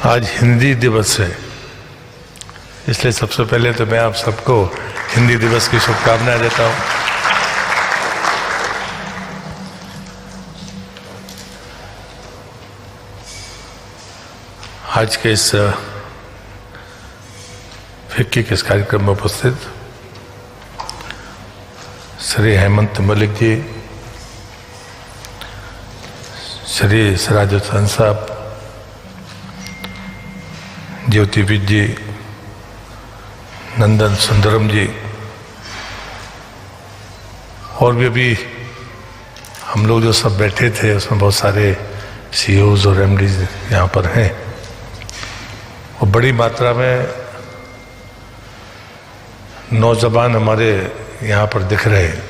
आज हिंदी दिवस है, इसलिए सबसे पहले तो मैं आप सबको हिंदी दिवस की शुभकामनाएं देता हूं। आज के इस फिक्की के इस कार्यक्रम में उपस्थित श्री हेमंत मलिक जी, श्री सिराजुद्दौला साहब, ज्योतिविद जी, नंदन सुंदरम जी, और भी अभी हम लोग जो सब बैठे थे उसमें बहुत सारे सीईओज और एमडीज यहाँ पर हैं और बड़ी मात्रा में नौजवान हमारे यहाँ पर दिख रहे हैं।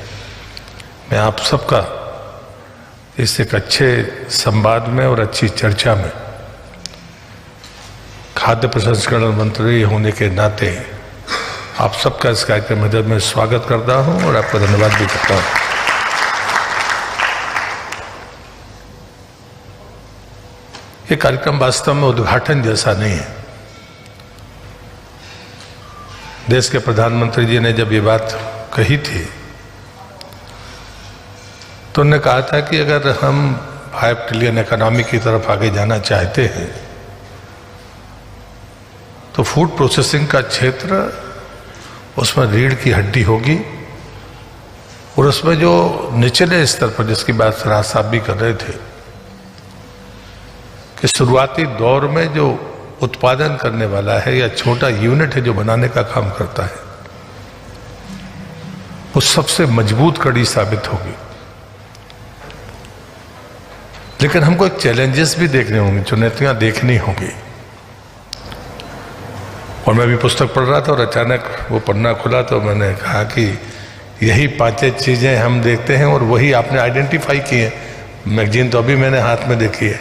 मैं आप सबका इस एक अच्छे संवाद में और अच्छी चर्चा में खाद्य प्रसंस्करण मंत्री होने के नाते आप सबका इस कार्यक्रम में मैं स्वागत करता हूं और आपका धन्यवाद भी करता हूं। ये कार्यक्रम वास्तव में उद्घाटन जैसा नहीं है। देश के प्रधानमंत्री जी ने जब ये बात कही थी तो उन्होंने कहा था कि अगर हम 5 ट्रिलियन इकोनॉमी की तरफ आगे जाना चाहते हैं तो फूड प्रोसेसिंग का क्षेत्र उसमें रीढ़ की हड्डी होगी और उसमें जो निचले स्तर पर, जिसकी बात सराज साहब भी कर रहे थे, कि शुरुआती दौर में जो उत्पादन करने वाला है या छोटा यूनिट है जो बनाने का काम करता है, वो सबसे मजबूत कड़ी साबित होगी। लेकिन हमको एक चैलेंजेस भी देखने होंगे, चुनौतियां देखनी होंगी। और मैं भी पुस्तक पढ़ रहा था और अचानक वो पन्ना खुला तो मैंने कहा कि यही 5 चीजें हम देखते हैं और वही आपने आइडेंटिफाई की है। मैगजीन तो अभी मैंने हाथ में देखी है।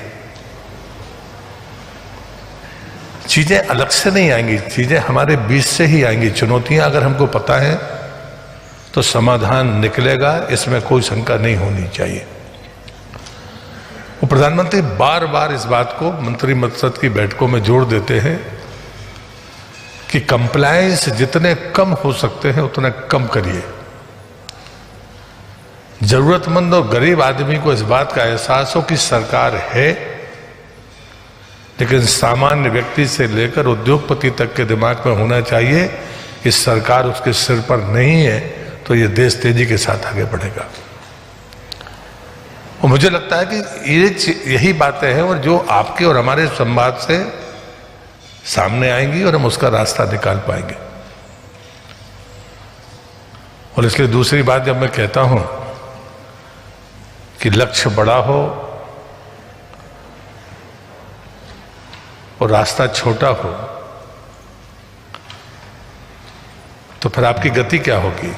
चीजें अलग से नहीं आएंगी, चीजें हमारे बीच से ही आएंगी। चुनौतियां अगर हमको पता है तो समाधान निकलेगा, इसमें कोई शंका नहीं होनी चाहिए। वो प्रधानमंत्री बार बार इस बात को मंत्रिमंडल की बैठकों में जोड़ देते हैं कि कंप्लायंस जितने कम हो सकते हैं उतने कम करिए। जरूरतमंद और गरीब आदमी को इस बात का एहसास हो कि सरकार है, लेकिन सामान्य व्यक्ति से लेकर उद्योगपति तक के दिमाग में होना चाहिए कि सरकार उसके सिर पर नहीं है तो ये देश तेजी के साथ आगे बढ़ेगा। और मुझे लगता है कि यही बातें हैं और जो आपके और हमारे संवाद से सामने आएंगी और हम उसका रास्ता निकाल पाएंगे। और इसलिए दूसरी बात जब मैं कहता हूं कि लक्ष्य बड़ा हो और रास्ता छोटा हो तो फिर आपकी गति क्या होगी।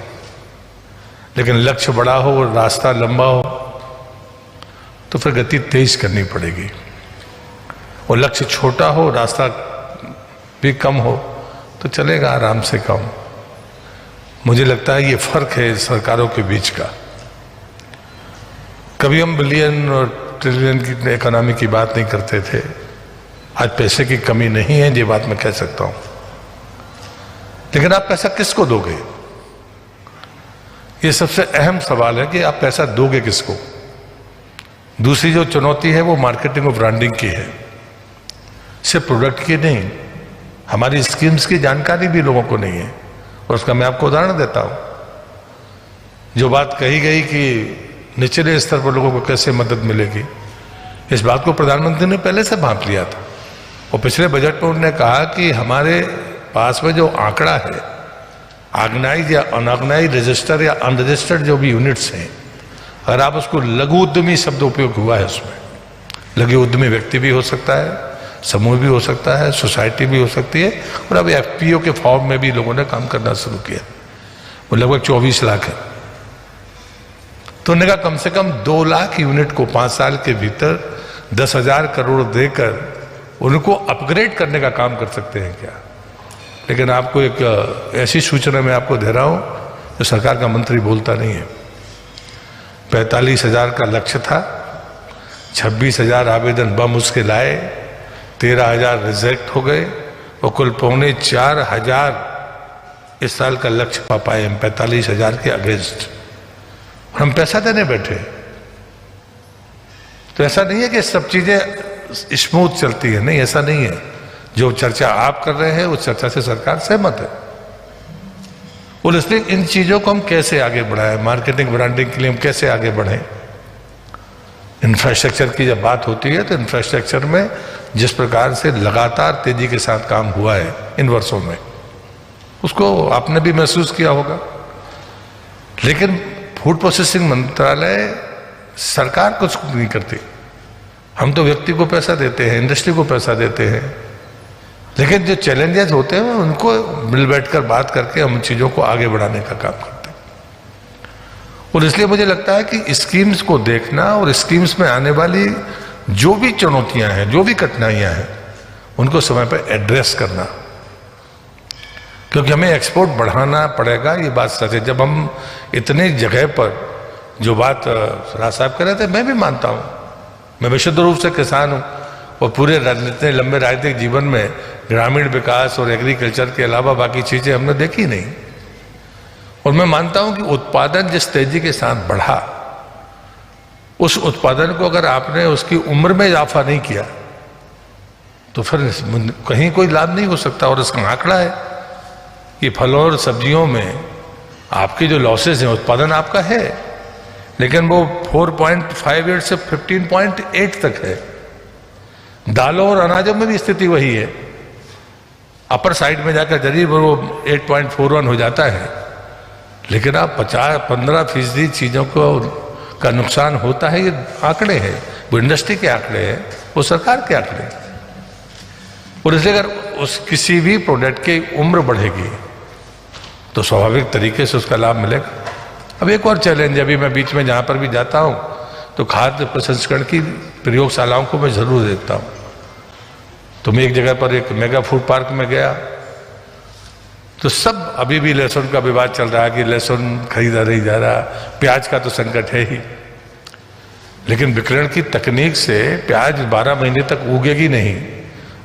लेकिन लक्ष्य बड़ा हो और रास्ता लंबा हो तो फिर गति तेज करनी पड़ेगी। और लक्ष्य छोटा हो, रास्ता भी कम हो तो चलेगा आराम से कम। मुझे लगता है ये फर्क है सरकारों के बीच का। कभी हम बिलियन और ट्रिलियन की इकोनॉमी की बात नहीं करते थे। आज पैसे की कमी नहीं है, ये बात मैं कह सकता हूं। लेकिन आप पैसा किसको दोगे, ये सबसे अहम सवाल है कि आप पैसा दोगे किसको। दूसरी जो चुनौती है वो मार्केटिंग और ब्रांडिंग की है, सिर्फ प्रोडक्ट की नहीं। हमारी स्कीम्स की जानकारी भी लोगों को नहीं है और उसका मैं आपको उदाहरण देता हूं। जो बात कही गई कि निचले स्तर पर लोगों को कैसे मदद मिलेगी, इस बात को प्रधानमंत्री ने पहले से भांप लिया था। और पिछले बजट में उन्होंने कहा कि हमारे पास में जो आंकड़ा है, ऑर्गेनाइज या अनऑर्गेनाइज, रजिस्टर या अनरजिस्टर्ड जो भी यूनिट्स हैं, अगर आप उसको लघु उद्यमी शब्द उपयोग हुआ है उसमें, लघु उद्यमी व्यक्ति भी हो सकता है, समूह भी हो सकता है, सोसाइटी भी हो सकती है, और अब एफपीओ के फॉर्म में भी लोगों ने काम करना शुरू किया। वो लगभग 24 लाख है। तो उन्होंने कहा कम से कम 2 लाख यूनिट को 5 साल के भीतर 10,000 करोड़ देकर उनको अपग्रेड करने का काम कर सकते हैं क्या। लेकिन आपको एक ऐसी सूचना मैं आपको दे रहा हूं जो सरकार का मंत्री बोलता नहीं है। 45,000 का लक्ष्य था, 26,000 आवेदन बम उसके लाए, 13,000 रिजेक्ट हो गए और कुल 4,500 इस साल का लक्ष्य पा पाए हम 45,000 के अगेंस्ट। हम पैसा देने बैठे। तो ऐसा नहीं है कि सब चीजें स्मूथ चलती है, नहीं, ऐसा नहीं है। जो चर्चा आप कर रहे हैं उस चर्चा से सरकार सहमत है। और इसलिए इन चीजों को हम कैसे आगे बढ़ाएं, मार्केटिंग ब्रांडिंग के लिए हम कैसे आगे बढ़ें। इंफ्रास्ट्रक्चर की जब बात होती है तो इंफ्रास्ट्रक्चर में जिस प्रकार से लगातार तेजी के साथ काम हुआ है इन वर्षों में, उसको आपने भी महसूस किया होगा। लेकिन फूड प्रोसेसिंग मंत्रालय, सरकार कुछ नहीं करती। हम तो व्यक्ति को पैसा देते हैं, इंडस्ट्री को पैसा देते हैं, लेकिन जो चैलेंजेस होते हैं उनको मिल बैठकर बात करके हम चीज़ों को आगे बढ़ाने का काम करते हैं। और इसलिए मुझे लगता है कि स्कीम्स को देखना और स्कीम्स में आने वाली जो भी चुनौतियां हैं, जो भी कठिनाइयां हैं, उनको समय पर एड्रेस करना, क्योंकि हमें एक्सपोर्ट बढ़ाना पड़ेगा। ये बात सच है। जब हम इतनी जगह पर जो बात राज साहब कह रहे थे, मैं भी मानता हूँ, मैं विशुद्ध रूप से किसान हूँ और पूरे इतने लंबे राजनीतिक जीवन में ग्रामीण विकास और एग्रीकल्चर के अलावा बाकी चीजें हमने देखी नहीं। और मैं मानता हूं कि उत्पादन जिस तेजी के साथ बढ़ा, उस उत्पादन को अगर आपने उसकी उम्र में इजाफा नहीं किया तो फिर कहीं कोई लाभ नहीं हो सकता। और इसका आंकड़ा है कि फलों और सब्जियों में आपके जो लॉसेज हैं, उत्पादन आपका है, लेकिन वो 4.58 से 15.8 तक है। दालों और अनाजों में भी स्थिति वही है। अपर साइड में जाकर जरूर वो 8.41 हो जाता है, लेकिन आप 15% चीजों का नुकसान होता है। ये आंकड़े हैं, वो इंडस्ट्री के आंकड़े हैं, वो सरकार के आंकड़े हैं। और इसलिए अगर उस किसी भी प्रोडक्ट की उम्र बढ़ेगी तो स्वाभाविक तरीके से उसका लाभ मिलेगा। अब एक और चैलेंज, अभी मैं बीच में जहां पर भी जाता हूं तो खाद्य प्रसंस्करण की प्रयोगशालाओं को मैं जरूर देखता हूं। तो मैं एक जगह पर एक मेगा फूड पार्क में गया तो सब, अभी भी लहसुन का विवाद चल रहा है कि लहसुन खरीदा नहीं जा रहा, प्याज का तो संकट है ही, लेकिन विकिरण की तकनीक से प्याज 12 महीने तक उगेगी नहीं।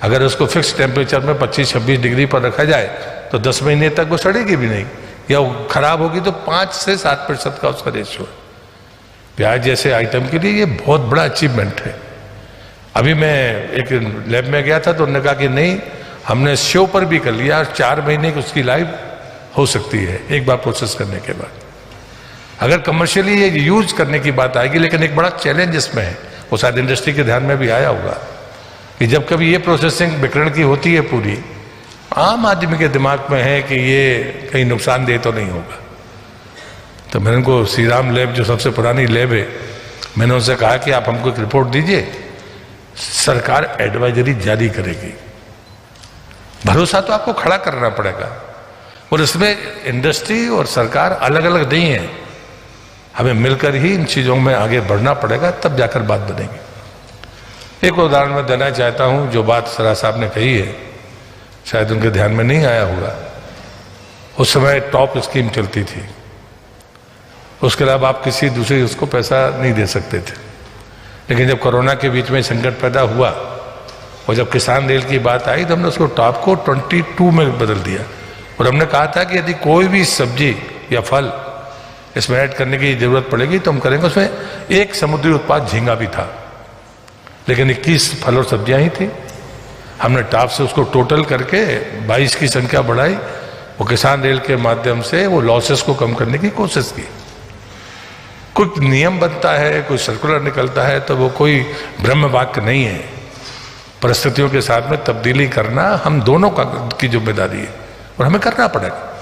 अगर उसको फिक्स टेम्परेचर में 25-26 डिग्री पर रखा जाए तो 10 महीने तक वो सड़ेगी भी नहीं, या वो खराब होगी तो 5 से 7% का उसका रेशियो है। प्याज जैसे आइटम के लिए ये बहुत बड़ा अचीवमेंट है। अभी मैं एक लैब में गया था तो उन्होंने कहा कि नहीं, हमने शो पर भी कर लिया, 4 महीने की उसकी लाइफ हो सकती है एक बार प्रोसेस करने के बाद, अगर कमर्शियली ये यूज करने की बात आएगी। लेकिन एक बड़ा चैलेंज इसमें है, वो शायद इंडस्ट्री के ध्यान में भी आया होगा कि जब कभी ये प्रोसेसिंग विकिरण की होती है पूरी, आम आदमी के दिमाग में है कि ये कहीं नुकसानदेह तो नहीं होगा। तो मैंने उनको श्री राम लैब, जो सबसे पुरानी लैब है, मैंने उनसे कहा कि आप हमको एक रिपोर्ट दीजिए, सरकार एडवाइजरी जारी करेगी। भरोसा तो आपको खड़ा करना पड़ेगा। और इसमें इंडस्ट्री और सरकार अलग अलग नहीं है, हमें मिलकर ही इन चीजों में आगे बढ़ना पड़ेगा, तब जाकर बात बनेगी। एक उदाहरण मैं देना चाहता हूं, जो बात सरा साहब ने कही है शायद उनके ध्यान में नहीं आया होगा। उस समय टॉप स्कीम चलती थी, उसके अलावा आप किसी दूसरी उसको पैसा नहीं दे सकते थे। लेकिन जब कोरोना के बीच में संकट पैदा हुआ और जब किसान रेल की बात आई तो हमने उसको टॉप को 22 में बदल दिया। और हमने कहा था कि यदि कोई भी सब्जी या फल इसमें ऐड करने की जरूरत पड़ेगी तो हम करेंगे। उसमें एक समुद्री उत्पाद झींगा भी था, लेकिन 21 फल और सब्जियां ही थी। हमने टॉप से उसको टोटल करके 22 की संख्या बढ़ाई। वो किसान रेल के माध्यम से वो लॉसेस को कम करने की कोशिश की। कोई नियम बनता है, कोई सर्कुलर निकलता है, तो वो कोई ब्रह्म वाक्य नहीं है। परिस्थितियों के साथ में तब्दीली करना हम दोनों की जिम्मेदारी है और हमें करना पड़ेगा।